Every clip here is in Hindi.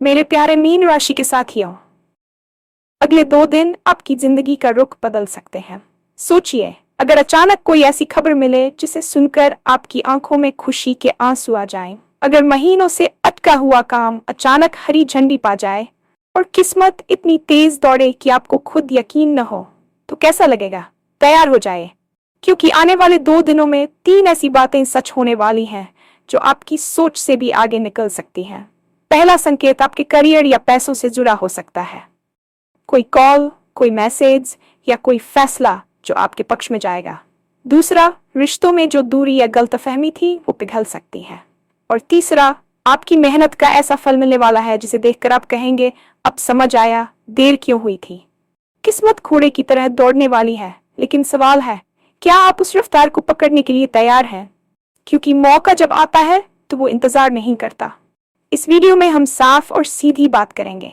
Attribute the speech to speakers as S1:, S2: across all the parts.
S1: मेरे प्यारे मीन राशि के साथियों, अगले 2 दिन आपकी जिंदगी का रुख बदल सकते हैं। सोचिए, अगर अचानक कोई ऐसी खबर मिले जिसे सुनकर आपकी आंखों में खुशी के आंसू आ जाएं, अगर महीनों से अटका हुआ काम अचानक हरी झंडी पा जाए और किस्मत इतनी तेज दौड़े कि आपको खुद यकीन न हो, तो कैसा लगेगा? तैयार हो जाए, क्योंकि आने वाले 2 दिनों में 3 ऐसी बातें सच होने वाली हैं जो आपकी सोच से भी आगे निकल सकती हैं। पहला संकेत आपके करियर या पैसों से जुड़ा हो सकता है। कोई कॉल, कोई मैसेज या कोई फैसला जो आपके पक्ष में जाएगा। दूसरा, रिश्तों में जो दूरी या गलतफहमी थी वो पिघल सकती है। और तीसरा, आपकी मेहनत का ऐसा फल मिलने वाला है जिसे देखकर आप कहेंगे, अब समझ आया देर क्यों हुई थी। किस्मत घोड़े की तरह दौड़ने वाली है, लेकिन सवाल है, क्या आप उस रफ्तार को पकड़ने के लिए तैयार हैं? क्योंकि मौका जब आता है तो वो इंतजार नहीं करता। इस वीडियो में हम साफ और सीधी बात करेंगे।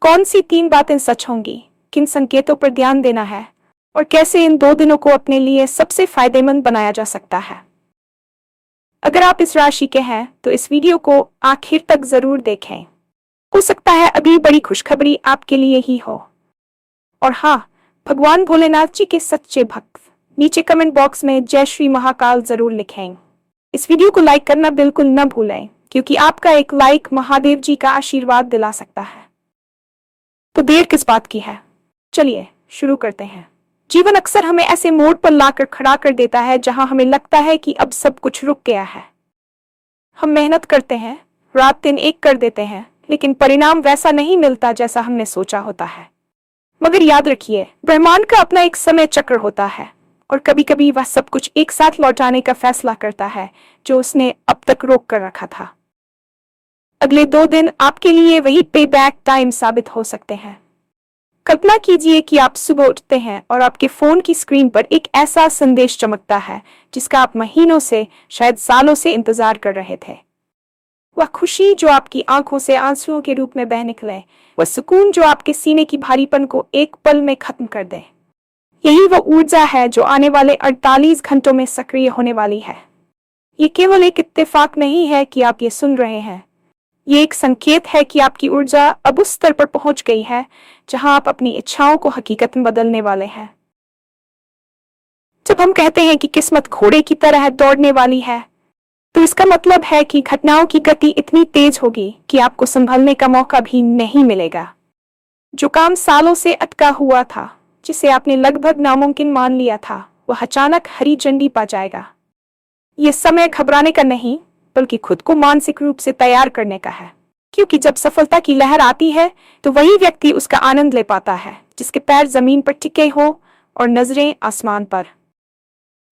S1: कौन सी 3 बातें सच होंगी, किन संकेतों पर ध्यान देना है और कैसे इन 2 दिनों को अपने लिए सबसे फायदेमंद बनाया जा सकता है। अगर आप इस राशि के हैं तो इस वीडियो को आखिर तक जरूर देखें। हो सकता है अभी बड़ी खुशखबरी आपके लिए ही हो। और हाँ, भगवान भोलेनाथ जी के सच्चे भक्त नीचे कमेंट बॉक्स में जय श्री महाकाल जरूर लिखें। इस वीडियो को लाइक करना बिल्कुल न भूलें, क्योंकि आपका एक लाइक महादेव जी का आशीर्वाद दिला सकता है। तो देर किस बात की है, चलिए शुरू करते हैं। जीवन अक्सर हमें ऐसे मोड़ पर लाकर खड़ा कर देता है जहां हमें लगता है कि अब सब कुछ रुक गया है। हम मेहनत करते हैं, रात दिन एक कर देते हैं, लेकिन परिणाम वैसा नहीं मिलता जैसा हमने सोचा होता है। मगर याद रखिए, ब्रह्मांड का अपना एक समय चक्र होता है और कभी कभी वह सब कुछ एक साथ लौटाने का फैसला करता है जो उसने अब तक रोक कर रखा था। अगले 2 दिन आपके लिए वही पे बैक टाइम साबित हो सकते हैं। कल्पना कीजिए कि आप सुबह उठते हैं और आपके फोन की स्क्रीन पर एक ऐसा संदेश चमकता है जिसका आप महीनों से, शायद सालों से इंतजार कर रहे थे। वह खुशी जो आपकी आंखों से आंसुओं के रूप में बह निकले, वह सुकून जो आपके सीने की भारीपन को एक पल में खत्म कर दे, यही वो ऊर्जा है जो आने वाले 48 घंटों में सक्रिय होने वाली है। ये केवल एक इत्तेफाक नहीं है कि आप ये सुन रहे हैं, ये एक संकेत है कि आपकी ऊर्जा अब उस स्तर पर पहुंच गई है जहां आप अपनी इच्छाओं को हकीकत में बदलने वाले हैं। जब हम कहते हैं कि किस्मत घोड़े की तरह दौड़ने वाली है, तो इसका मतलब है कि घटनाओं की गति इतनी तेज होगी कि आपको संभलने का मौका भी नहीं मिलेगा। जो काम सालों से अटका हुआ था, जिसे आपने लगभग नामुमकिन मान लिया था, वह अचानक हरी झंडी पा जाएगा। यह समय घबराने का नहीं, बल्कि खुद को मानसिक रूप से तैयार करने का है। क्योंकि जब सफलता की लहर आती है तो वही व्यक्ति उसका आनंद ले पाता है जिसके पैर जमीन पर टिके हो और नजरें आसमान पर।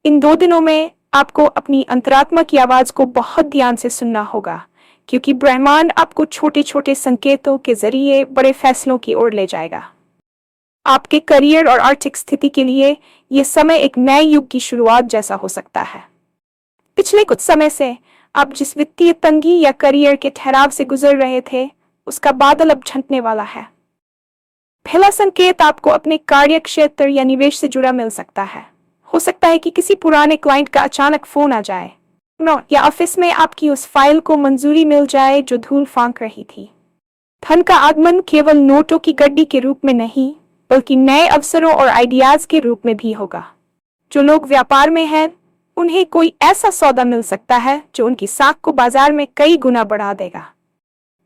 S1: इन 2 दिनों में आपको अपनी अंतरात्मा की आवाज को बहुत ध्यान से सुनना होगा, क्योंकि ब्रह्मांड आपको छोटे छोटे संकेतों के जरिए बड़े फैसलों की ओर ले जाएगा। आपके करियर और आर्थिक स्थिति के लिए यह समय एक नए युग की शुरुआत जैसा हो सकता है। पिछले कुछ समय से आप जिस वित्तीय तंगी या करियर के ठहराव से गुजर रहे थे, उसका बादल अब छंटने वाला है। पहला संकेत आपको अपने कार्य क्षेत्र या निवेश से जुड़ा मिल सकता है। हो सकता है कि किसी पुराने क्लाइंट का अचानक फोन आ जाए, या ऑफिस में आपकी उस फाइल को मंजूरी मिल जाए जो धूल फांक रही थी। धन का आगमन केवल नोटों की गड्डी के रूप में नहीं, बल्कि नए अवसरों और आइडियाज के रूप में भी होगा। जो लोग व्यापार में हैं, उन्हें कोई ऐसा सौदा मिल सकता है जो उनकी साख को बाजार में कई गुना बढ़ा देगा।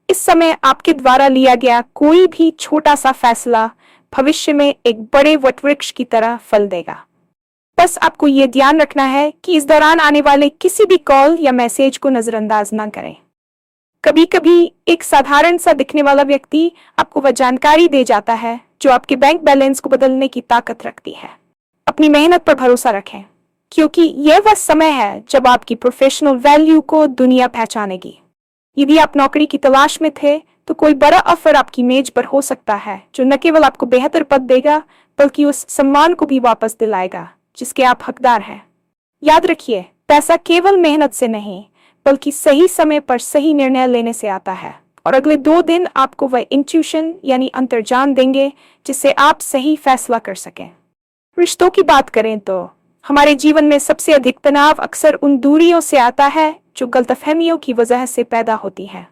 S1: इस समय आपके द्वारा लिया गया कोई भी छोटा सा फैसला भविष्य में एक बड़े वटवृक्ष की तरह फल देगा। बस आपको ये ध्यान रखना है कि इस दौरान आने वाले किसी भी कॉल या मैसेज को नजरअंदाज न करें। कभी कभी एक साधारण सा दिखने वाला व्यक्ति आपको वह जानकारी दे जाता है जो आपके बैंक बैलेंस को बदलने की ताकत रखती है। अपनी मेहनत पर भरोसा रखें, क्योंकि यह वह समय है जब आपकी प्रोफेशनल वैल्यू को दुनिया पहचानेगी। यदि आप नौकरी की तलाश में थे तो कोई बड़ा ऑफर आपकी मेज पर हो सकता है जो न केवल आपको बेहतर पद देगा, बल्कि उस सम्मान को भी वापस दिलाएगा जिसके आप हकदार हैं। याद रखिए, पैसा केवल मेहनत से नहीं, बल्कि सही समय पर सही निर्णय लेने से आता है। और अगले 2 दिन आपको वह इंट्यूशन यानी अंतर्ज्ञान देंगे जिससे आप सही फैसला कर सकें। रिश्तों की बात करें तो हमारे जीवन में सबसे अधिक तनाव अक्सर उन दूरियों से आता है जो गलतफहमियों की वजह से पैदा होती है।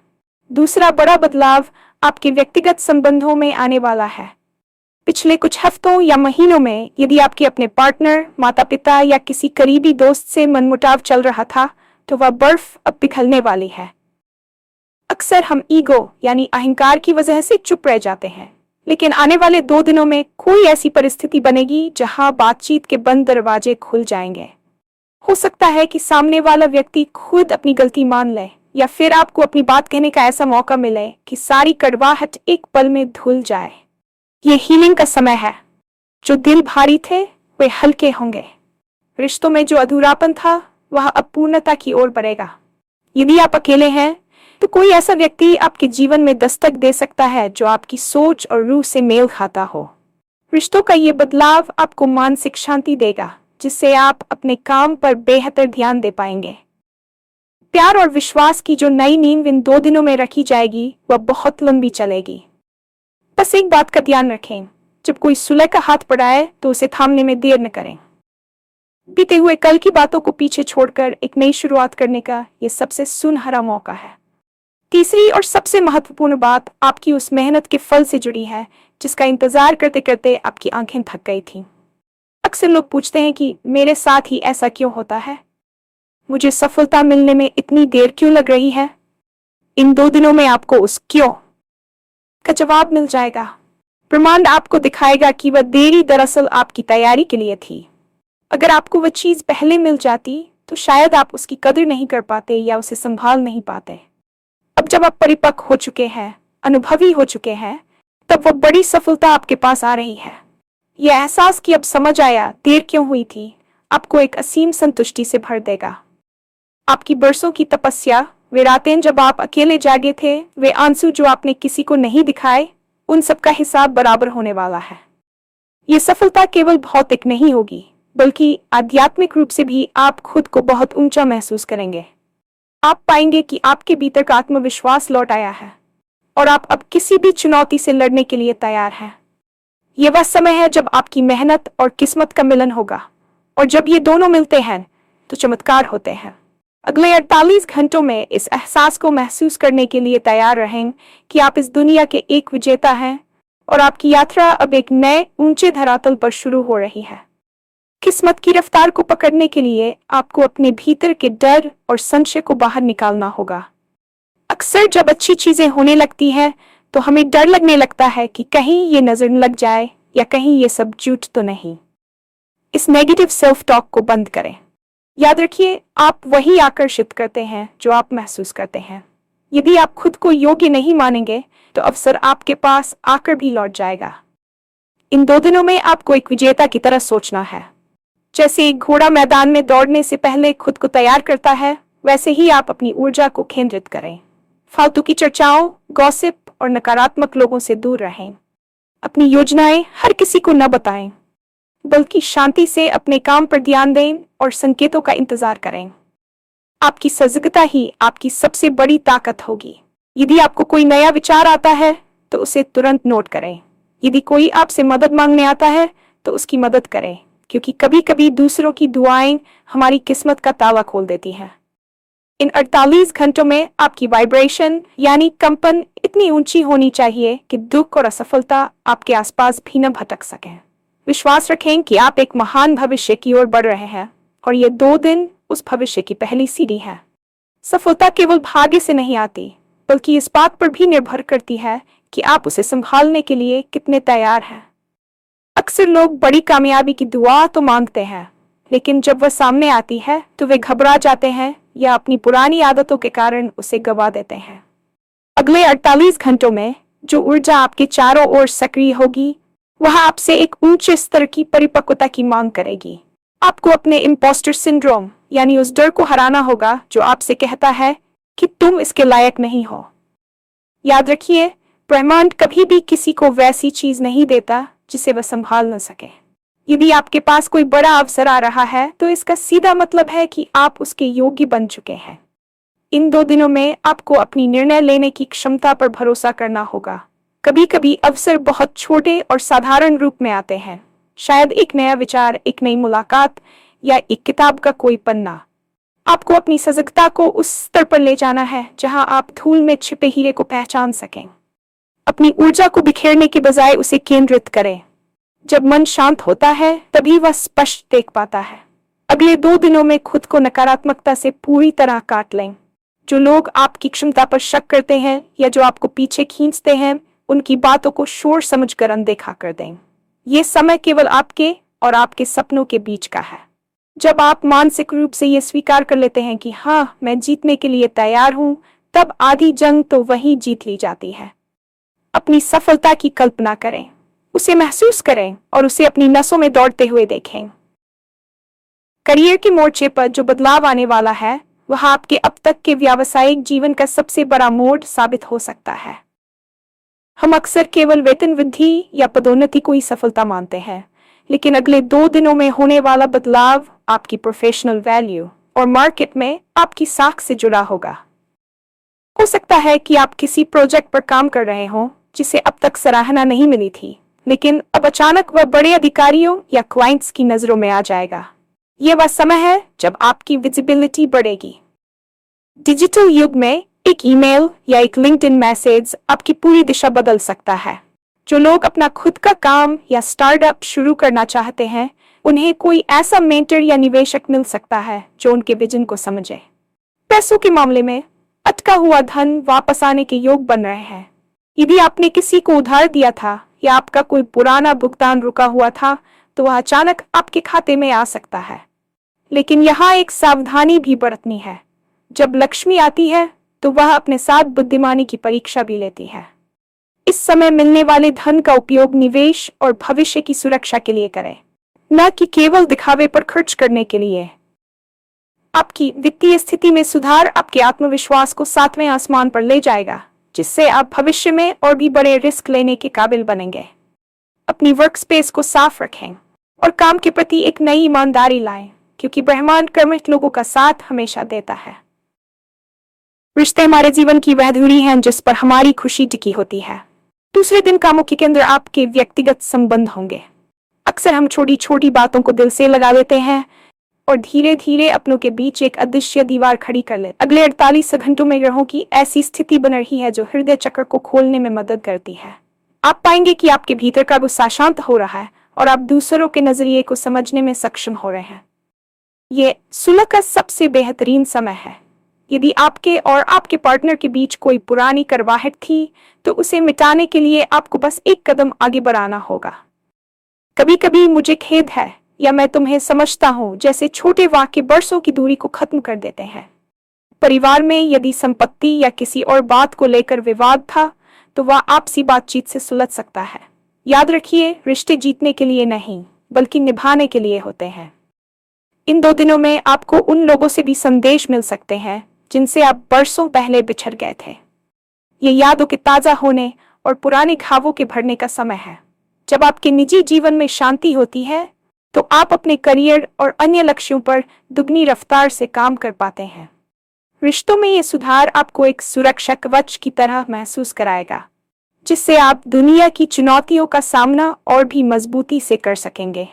S1: दूसरा बड़ा बदलाव आपके व्यक्तिगत संबंधों में आने वाला है। पिछले कुछ हफ्तों या महीनों में यदि आपके अपने पार्टनर, माता पिता या किसी करीबी दोस्त से मनमुटाव चल रहा था, तो वह बर्फ अब पिघलने वाली है। अक्सर हम ईगो यानी अहंकार की वजह से चुप रह जाते हैं, लेकिन आने वाले 2 दिनों में कोई ऐसी परिस्थिति बनेगी जहां बातचीत के बंद दरवाजे खुल जाएंगे। हो सकता है कि सामने वाला व्यक्ति खुद अपनी गलती मान ले, या फिर आपको अपनी बात कहने का ऐसा मौका मिले कि सारी कड़वाहट एक पल में धुल जाए। ये हीलिंग का समय है। जो दिल भारी थे वे हल्के होंगे। रिश्तों में जो अधूरापन था वह अब पूर्णता की ओर बढ़ेगा। यदि आप अकेले हैं तो कोई ऐसा व्यक्ति आपके जीवन में दस्तक दे सकता है जो आपकी सोच और रूह से मेल खाता हो। रिश्तों का ये बदलाव आपको मानसिक शांति देगा, जिससे आप अपने काम पर बेहतर ध्यान दे पाएंगे। प्यार और विश्वास की जो नई नींव इन 2 दिनों में रखी जाएगी वह बहुत लंबी चलेगी। बस एक बात का ध्यान रखें, जब कोई सुलह का हाथ बढ़ाए तो उसे थामने में देर न करें। बीते हुए कल की बातों को पीछे छोड़कर एक नई शुरुआत करने का यह सबसे सुनहरा मौका है। तीसरी और सबसे महत्वपूर्ण बात आपकी उस मेहनत के फल से जुड़ी है जिसका इंतजार करते करते आपकी आंखें थक गई थीं। अक्सर लोग पूछते हैं कि मेरे साथ ही ऐसा क्यों होता है, मुझे सफलता मिलने में इतनी देर क्यों लग रही है। इन 2 दिनों में आपको उस क्यों का जवाब मिल जाएगा। ब्रह्मांड आपको दिखाएगा कि वह देरी दरअसल आपकी तैयारी के लिए थी। अगर आपको वह चीज पहले मिल जाती तो शायद आप उसकी कदर नहीं कर पाते या उसे संभाल नहीं पाते। अब जब आप परिपक्व हो चुके हैं, अनुभवी हो चुके हैं, तब वह बड़ी सफलता आपके पास आ रही है। यह एहसास कि अब समझ आया देर क्यों हुई थी, आपको एक असीम संतुष्टि से भर देगा। आपकी बरसों की तपस्या, वे रातें जब आप अकेले जागे थे, वे आंसू जो आपने किसी को नहीं दिखाए, उन सब का हिसाब बराबर होने वाला है। ये सफलता केवल भौतिक नहीं होगी, बल्कि आध्यात्मिक रूप से भी आप खुद को बहुत ऊंचा महसूस करेंगे। आप पाएंगे कि आपके भीतर का आत्मविश्वास लौट आया है और आप अब किसी भी चुनौती से लड़ने के लिए तैयार हैं। यह वह समय है जब आपकी मेहनत और किस्मत का मिलन होगा, और जब ये दोनों मिलते हैं तो चमत्कार होते हैं। अगले 48 घंटों में इस एहसास को महसूस करने के लिए तैयार रहें कि आप इस दुनिया के एक विजेता हैं और आपकी यात्रा अब एक नए ऊंचे धरातल पर शुरू हो रही है। किस्मत की रफ्तार को पकड़ने के लिए आपको अपने भीतर के डर और संशय को बाहर निकालना होगा। अक्सर जब अच्छी चीजें होने लगती हैं तो हमें डर लगने लगता है कि कहीं ये नजर न लग जाए या कहीं ये सब झूठ तो नहीं। इस नेगेटिव सेल्फ टॉक को बंद करें। याद रखिए, आप वही आकर्षित करते हैं जो आप महसूस करते हैं। यदि आप खुद को योग्य नहीं मानेंगे तो अवसर आपके पास आकर भी लौट जाएगा। इन 2 दिनों में आपको एक विजेता की तरह सोचना है। जैसे एक घोड़ा मैदान में दौड़ने से पहले खुद को तैयार करता है, वैसे ही आप अपनी ऊर्जा को केंद्रित करें। फालतू की चर्चाओं, गॉसिप और नकारात्मक लोगों से दूर रहें। अपनी योजनाएं हर किसी को न बताएं, बल्कि शांति से अपने काम पर ध्यान दें और संकेतों का इंतजार करें। आपकी सजगता ही आपकी सबसे बड़ी ताकत होगी। यदि आपको कोई नया विचार आता है तो उसे तुरंत नोट करें। यदि कोई आपसे मदद मांगने आता है तो उसकी मदद करें, क्योंकि कभी कभी दूसरों की दुआएं हमारी किस्मत का ताला खोल देती हैं। इन 48 घंटों में आपकी वाइब्रेशन यानी कंपन इतनी ऊंची होनी चाहिए कि दुख और असफलता आपके आसपास भी न भटक सकें। विश्वास रखें कि आप एक महान भविष्य की ओर बढ़ रहे हैं और ये 2 दिन उस भविष्य की पहली सीढ़ी है। सफलता केवल भाग्य से नहीं आती, बल्कि इस बात पर भी निर्भर करती है कि आप उसे संभालने के लिए कितने तैयार हैं। अक्सर लोग बड़ी कामयाबी की दुआ तो मांगते हैं, लेकिन जब वह सामने आती है तो वे घबरा जाते हैं या अपनी पुरानी आदतों के कारण उसे गवा देते हैं। अगले 48 घंटों में जो ऊर्जा आपके चारों ओर सक्रिय होगी, वह आपसे एक ऊंचे स्तर की परिपक्वता की मांग करेगी। आपको अपने इम्पोस्टर सिंड्रोम यानी उस डर को हराना होगा जो आपसे कहता है कि तुम इसके लायक नहीं हो। याद रखिए, ब्रह्मांड कभी भी किसी को वैसी चीज नहीं देता जिसे वह संभाल न सके। यदि आपके पास कोई बड़ा अवसर आ रहा है तो इसका सीधा मतलब है कि आप उसके योग्य बन चुके हैं। इन 2 दिनों में आपको अपनी निर्णय लेने की क्षमता पर भरोसा करना होगा। कभी कभी अवसर बहुत छोटे और साधारण रूप में आते हैं, शायद एक नया विचार, एक नई मुलाकात या एक किताब का कोई पन्ना। आपको अपनी सजगता को उस स्तर पर ले जाना है जहां आप धूल में छिपे हीरे को पहचान सकें। अपनी ऊर्जा को बिखेरने के बजाय उसे केंद्रित करें। जब मन शांत होता है तभी वह स्पष्ट देख पाता है। अगले 2 दिनों में खुद को नकारात्मकता से पूरी तरह काट लें। जो लोग आपकी क्षमता पर शक करते हैं या जो आपको पीछे खींचते हैं, उनकी बातों को शोर समझकर अनदेखा कर दें। ये समय केवल आपके और आपके सपनों के बीच का है। जब आप मानसिक रूप से ये स्वीकार कर लेते हैं कि हाँ, मैं जीतने के लिए तैयार हूं, तब आधी जंग तो वहीं जीत ली जाती है। अपनी सफलता की कल्पना करें, उसे महसूस करें और उसे अपनी नसों में दौड़ते हुए देखें। करियर के मोर्चे पर जो बदलाव आने वाला है, वह आपके अब तक के व्यावसायिक जीवन का सबसे बड़ा मोड़ साबित हो सकता है। हम अक्सर केवल वेतन वृद्धि या पदोन्नति को ही सफलता मानते हैं, लेकिन अगले 2 दिनों में होने वाला बदलाव आपकी प्रोफेशनल वैल्यू और मार्केट में आपकी साख से जुड़ा होगा। हो सकता है कि आप किसी प्रोजेक्ट पर काम कर रहे हों जिसे अब तक सराहना नहीं मिली थी, लेकिन अब अचानक वह बड़े अधिकारियों या क्लाइंट्स की नजरों में आ जाएगा। यह वह समय है जब आपकी विजिबिलिटी बढ़ेगी। डिजिटल युग में एक ईमेल या एक लिंक्डइन मैसेज आपकी पूरी दिशा बदल सकता है। जो लोग अपना खुद का काम या स्टार्टअप शुरू करना चाहते हैं, उन्हें कोई ऐसा मेंटर या निवेशक मिल सकता है जो उनके विजन को समझे। पैसों के मामले में अटका हुआ धन वापस आने के योग बन रहे हैं। यदि आपने किसी को उधार दिया था या आपका कोई पुराना भुगतान रुका हुआ था, तो वह अचानक आपके खाते में आ सकता है। लेकिन यहाँ एक सावधानी भी बरतनी है। जब लक्ष्मी आती है तो वह अपने साथ बुद्धिमानी की परीक्षा भी लेती है। इस समय मिलने वाले धन का उपयोग निवेश और भविष्य की सुरक्षा के लिए करें, न कि केवल दिखावे पर खर्च करने के लिए। आपकी वित्तीय स्थिति में सुधार आपके आत्मविश्वास को 7वें आसमान पर ले जाएगा, जिससे आप भविष्य में और भी बड़े रिस्क लेने के काबिल बनेंगे। अपनी वर्क स्पेस को साफ रखें और काम के प्रति एक नई ईमानदारी लाएं, क्योंकि ब्रह्मांड कर्मठ लोगों का साथ हमेशा देता है। रिश्ते हमारे जीवन की वह धुरी हैं जिस पर हमारी खुशी टिकी होती है। दूसरे दिन कामों के केंद्र आपके व्यक्तिगत संबंध होंगे। अक्सर हम छोटी छोटी बातों को दिल से लगा लेते हैं और धीरे धीरे अपनों के बीच एक अदृश्य दीवार खड़ी कर लेते। अगले 48 घंटों में ग्रहों की ऐसी स्थिति बन रही है जो हृदय चक्र को खोलने में मदद करती है। आप पाएंगे कि आपके भीतर का गुस्सा शांत हो रहा है और आप दूसरों के नजरिए को समझने में सक्षम हो रहे हैं। ये सुलह का सबसे बेहतरीन समय है। यदि आपके और आपके पार्टनर के बीच कोई पुरानी करवाहट थी, तो उसे मिटाने के लिए आपको बस एक कदम आगे बढ़ाना होगा। कभी कभी मुझे खेद है या मैं तुम्हें समझता हूँ जैसे छोटे वाक्य बरसों की दूरी को खत्म कर देते हैं। परिवार में यदि संपत्ति या किसी और बात को लेकर विवाद था, तो वह आपसी बातचीत से सुलझ सकता है। याद रखिए, रिश्ते जीतने के लिए नहीं, बल्कि निभाने के लिए होते हैं। इन 2 दिनों में आपको उन लोगों से भी संदेश मिल सकते हैं जिनसे आप बरसों पहले बिछड़ गए थे। ये यादों के ताजा होने और पुराने घावों के भरने का समय है। जब आपके निजी जीवन में शांति होती है, तो आप अपने करियर और अन्य लक्ष्यों पर दुगनी रफ्तार से काम कर पाते हैं। रिश्तों में ये सुधार आपको एक सुरक्षा कवच की तरह महसूस कराएगा, जिससे आप दुनिया की चुनौतियों का सामना और भी मजबूती से कर सकेंगे।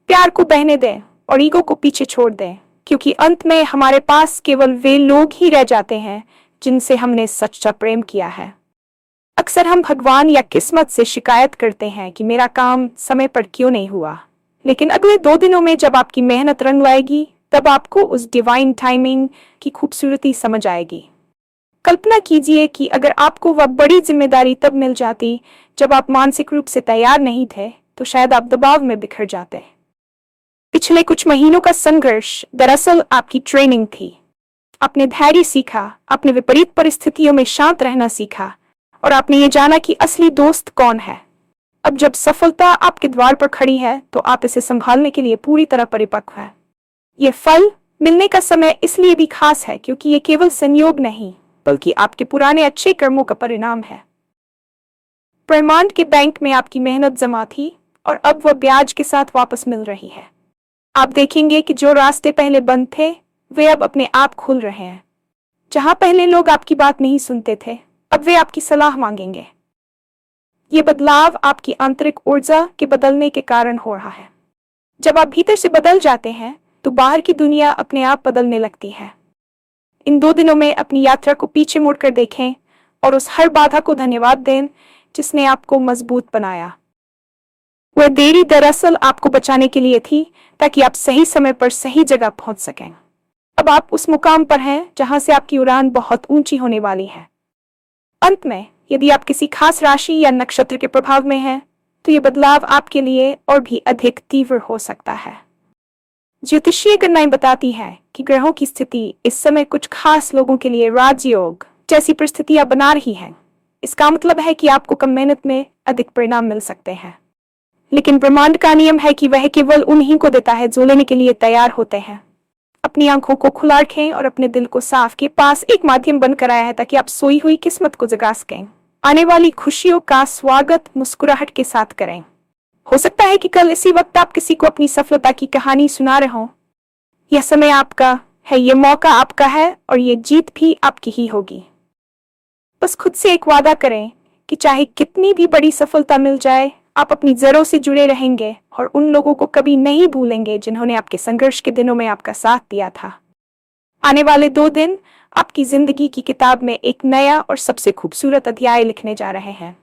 S1: प्यार को बहने दें और ईगो को पीछे छोड़ दें, क्योंकि अंत में हमारे पास केवल वे लोग ही रह जाते हैं जिनसे हमने सच्चा प्रेम किया है। अक्सर हम भगवान या किस्मत से शिकायत करते हैं कि मेरा काम समय पर क्यों नहीं हुआ, लेकिन अगले 2 दिनों में जब आपकी मेहनत रंग लाएगी, तब आपको उस डिवाइन टाइमिंग की खूबसूरती समझ आएगी। कल्पना कीजिए कि अगर आपको वह बड़ी जिम्मेदारी तब मिल जाती जब आप मानसिक रूप से तैयार नहीं थे, तो शायद आप दबाव में बिखर जाते। पिछले कुछ महीनों का संघर्ष दरअसल आपकी ट्रेनिंग थी। आपने धैर्य सीखा, अपने विपरीत परिस्थितियों में शांत रहना सीखा और आपने ये जाना कि असली दोस्त कौन है। अब जब सफलता आपके द्वार पर खड़ी है, तो आप इसे संभालने के लिए पूरी तरह परिपक्व है। ये फल मिलने का समय इसलिए भी खास है क्योंकि ये केवल संयोग नहीं, बल्कि आपके पुराने अच्छे कर्मों का परिणाम है। ब्रह्मांड के बैंक में आपकी मेहनत जमा थी और अब वह ब्याज के साथ वापस मिल रही है। आप देखेंगे कि जो रास्ते पहले बंद थे, वे अब अपने आप खुल रहे हैं। जहां पहले लोग आपकी बात नहीं सुनते थे, अब वे आपकी सलाह मांगेंगे। ये बदलाव आपकी आंतरिक ऊर्जा के बदलने के कारण हो रहा है। जब आप भीतर से बदल जाते हैं, तो बाहर की दुनिया अपने आप बदलने लगती है। इन 2 दिनों में अपनी यात्रा को पीछे मुड़कर देखें और उस हर बाधा को धन्यवाद दें जिसने आपको मजबूत बनाया। वह देरी दरअसल आपको बचाने के लिए थी, ताकि आप सही समय पर सही जगह पहुंच सकें। अब आप उस मुकाम पर हैं जहां से आपकी उड़ान बहुत ऊंची होने वाली है। अंत में, यदि आप किसी खास राशि या नक्षत्र के प्रभाव में हैं, तो ये बदलाव आपके लिए और भी अधिक तीव्र हो सकता है। ज्योतिषीय गणनाएं बताती हैं कि ग्रहों की स्थिति इस समय कुछ खास लोगों के लिए राजयोग जैसी परिस्थितियां बना रही हैं। इसका मतलब है कि आपको कम मेहनत में अधिक परिणाम मिल सकते हैं। लेकिन ब्रह्मांड का नियम है कि वह केवल उन्हीं को देता है जो लेने के लिए तैयार होते हैं। अपनी आंखों को खुला रखें और अपने दिल को साफ के पास एक माध्यम बनकर आया है, ताकि आप सोई हुई किस्मत को जगा सकें। आने वाली खुशियों का स्वागत मुस्कुराहट के साथ करें। हो सकता है कि कल इसी वक्त आप किसी को अपनी सफलता की कहानी सुना रहे हो। यह समय आपका है, यह मौका आपका है और यह जीत भी आपकी ही होगी। बस खुद से एक वादा करें कि चाहे कितनी भी बड़ी सफलता मिल जाए, आप अपनी जड़ों से जुड़े रहेंगे और उन लोगों को कभी नहीं भूलेंगे जिन्होंने आपके संघर्ष के दिनों में आपका साथ दिया था। आने वाले 2 दिन आपकी जिंदगी की किताब में एक नया और सबसे खूबसूरत अध्याय लिखने जा रहे हैं।